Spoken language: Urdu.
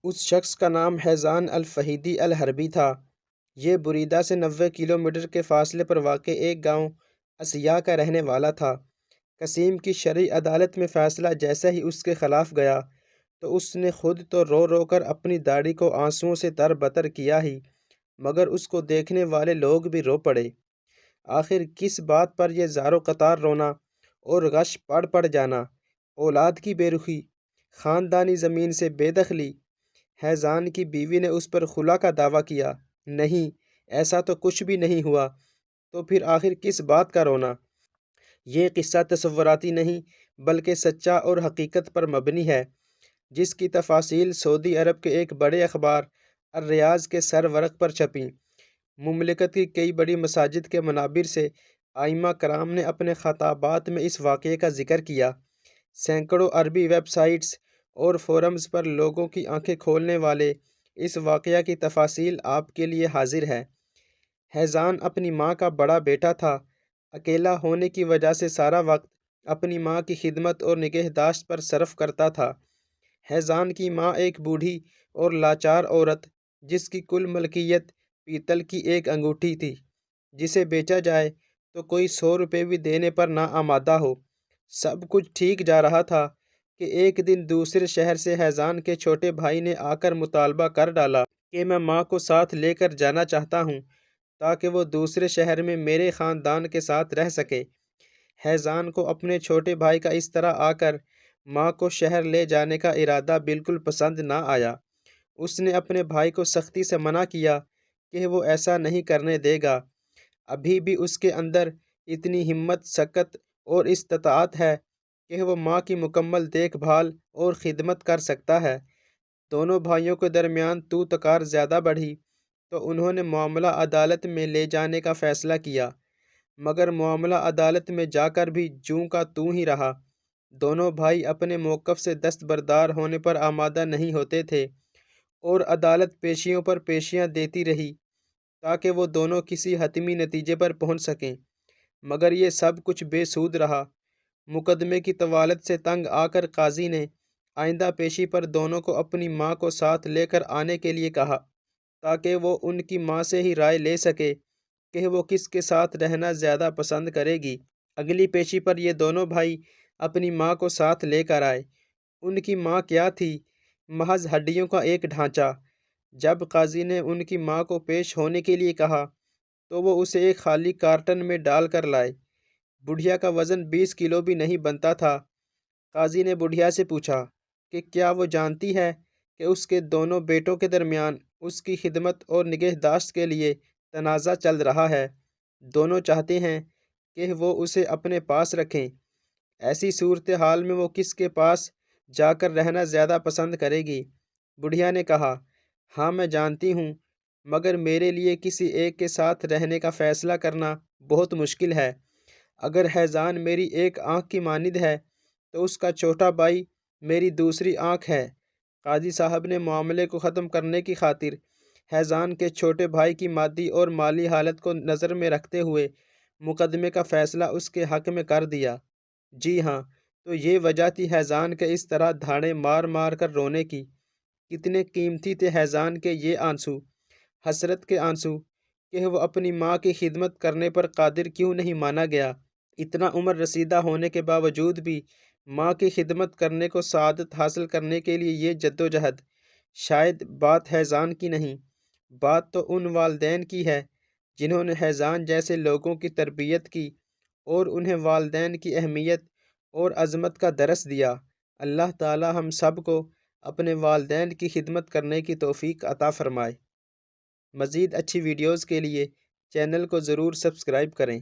اس شخص کا نام حیزان الفہیدی الحربی تھا۔ یہ بریدہ سے 90 کلومیٹر کے فاصلے پر واقع ایک گاؤں اسیا کا رہنے والا تھا۔ قسیم کی شرعی عدالت میں فیصلہ جیسے ہی اس کے خلاف گیا تو اس نے خود تو رو رو کر اپنی داڑھی کو آنسوؤں سے تر بتر کیا ہی، مگر اس کو دیکھنے والے لوگ بھی رو پڑے۔ آخر کس بات پر یہ زار و قطار رونا اور غش پڑ پڑ جانا؟ اولاد کی بے رخی، خاندانی زمین سے بے دخلی۔ حیزان کی بیوی نے اس پر خلا کا دعویٰ کیا۔ نہیں، ایسا تو کچھ بھی نہیں ہوا، تو پھر آخر کس بات کا رونا؟ یہ قصہ تصوراتی نہیں بلکہ سچا اور حقیقت پر مبنی ہے، جس کی تفاصیل سعودی عرب کے ایک بڑے اخبار الریاض کے سرورق پر چھپیں۔ مملکت کی کئی بڑی مساجد کے منابر سے ائمہ کرام نے اپنے خطابات میں اس واقعے کا ذکر کیا۔ سینکڑوں عربی ویب سائٹس اور فورمز پر لوگوں کی آنکھیں کھولنے والے اس واقعہ کی تفاصیل آپ کے لیے حاضر ہے۔ حیزان اپنی ماں کا بڑا بیٹا تھا۔ اکیلا ہونے کی وجہ سے سارا وقت اپنی ماں کی خدمت اور نگہداشت پر صرف کرتا تھا۔ حیزان کی ماں ایک بوڑھی اور لاچار عورت، جس کی کل ملکیت پیتل کی ایک انگوٹھی تھی، جسے بیچا جائے تو کوئی 100 روپے بھی دینے پر نہ آمادہ ہو۔ سب کچھ ٹھیک جا رہا تھا کہ ایک دن دوسرے شہر سے حیزان کے چھوٹے بھائی نے آ کر مطالبہ کر ڈالا کہ میں ماں کو ساتھ لے کر جانا چاہتا ہوں تاکہ وہ دوسرے شہر میں میرے خاندان کے ساتھ رہ سکے۔ حیزان کو اپنے چھوٹے بھائی کا اس طرح آ کر ماں کو شہر لے جانے کا ارادہ بالکل پسند نہ آیا۔ اس نے اپنے بھائی کو سختی سے منع کیا کہ وہ ایسا نہیں کرنے دے گا۔ ابھی بھی اس کے اندر اتنی ہمت، سکت اور استطاعت ہے کہ وہ ماں کی مکمل دیکھ بھال اور خدمت کر سکتا ہے۔ دونوں بھائیوں کے درمیان تو تکار زیادہ بڑھی تو انہوں نے معاملہ عدالت میں لے جانے کا فیصلہ کیا، مگر معاملہ عدالت میں جا کر بھی جوں کا توں ہی رہا۔ دونوں بھائی اپنے موقف سے دستبردار ہونے پر آمادہ نہیں ہوتے تھے اور عدالت پیشیوں پر پیشیاں دیتی رہی تاکہ وہ دونوں کسی حتمی نتیجے پر پہنچ سکیں، مگر یہ سب کچھ بے سود رہا۔ مقدمے کی طوالت سے تنگ آ کر قاضی نے آئندہ پیشی پر دونوں کو اپنی ماں کو ساتھ لے کر آنے کے لیے کہا تاکہ وہ ان کی ماں سے ہی رائے لے سکے کہ وہ کس کے ساتھ رہنا زیادہ پسند کرے گی۔ اگلی پیشی پر یہ دونوں بھائی اپنی ماں کو ساتھ لے کر آئے۔ ان کی ماں کیا تھی؟ محض ہڈیوں کا ایک ڈھانچہ۔ جب قاضی نے ان کی ماں کو پیش ہونے کے لیے کہا تو وہ اسے ایک خالی کارٹن میں ڈال کر لائے۔ بڑھیا کا وزن 20 کلو بھی نہیں بنتا تھا۔ قاضی نے بڑھیا سے پوچھا کہ کیا وہ جانتی ہے کہ اس کے دونوں بیٹوں کے درمیان اس کی خدمت اور نگہداشت کے لیے تنازع چل رہا ہے۔ دونوں چاہتے ہیں کہ وہ اسے اپنے پاس رکھیں۔ ایسی صورتحال میں وہ کس کے پاس جا کر رہنا زیادہ پسند کرے گی؟ بڑھیا نے کہا، ہاں میں جانتی ہوں، مگر میرے لیے کسی ایک کے ساتھ رہنے کا فیصلہ کرنا بہت مشکل ہے۔ اگر حیزان میری ایک آنکھ کی مانند ہے تو اس کا چھوٹا بھائی میری دوسری آنکھ ہے۔ قاضی صاحب نے معاملے کو ختم کرنے کی خاطر حیزان کے چھوٹے بھائی کی مادی اور مالی حالت کو نظر میں رکھتے ہوئے مقدمے کا فیصلہ اس کے حق میں کر دیا۔ جی ہاں، تو یہ وجہ تھی حیزان کے اس طرح دھاڑے مار مار کر رونے کی۔ کتنے قیمتی تھے حیزان کے یہ آنسو، حسرت کے آنسو کہ وہ اپنی ماں کی خدمت کرنے پر قادر کیوں نہیں مانا گیا۔ اتنا عمر رسیدہ ہونے کے باوجود بھی ماں کی خدمت کرنے کو سعادت حاصل کرنے کے لیے یہ جدوجہد۔ شاید بات حیزان کی نہیں، بات تو ان والدین کی ہے جنہوں نے حیزان جیسے لوگوں کی تربیت کی اور انہیں والدین کی اہمیت اور عظمت کا درس دیا۔ اللہ تعالی ہم سب کو اپنے والدین کی خدمت کرنے کی توفیق عطا فرمائے۔ مزید اچھی ویڈیوز کے لیے چینل کو ضرور سبسکرائب کریں۔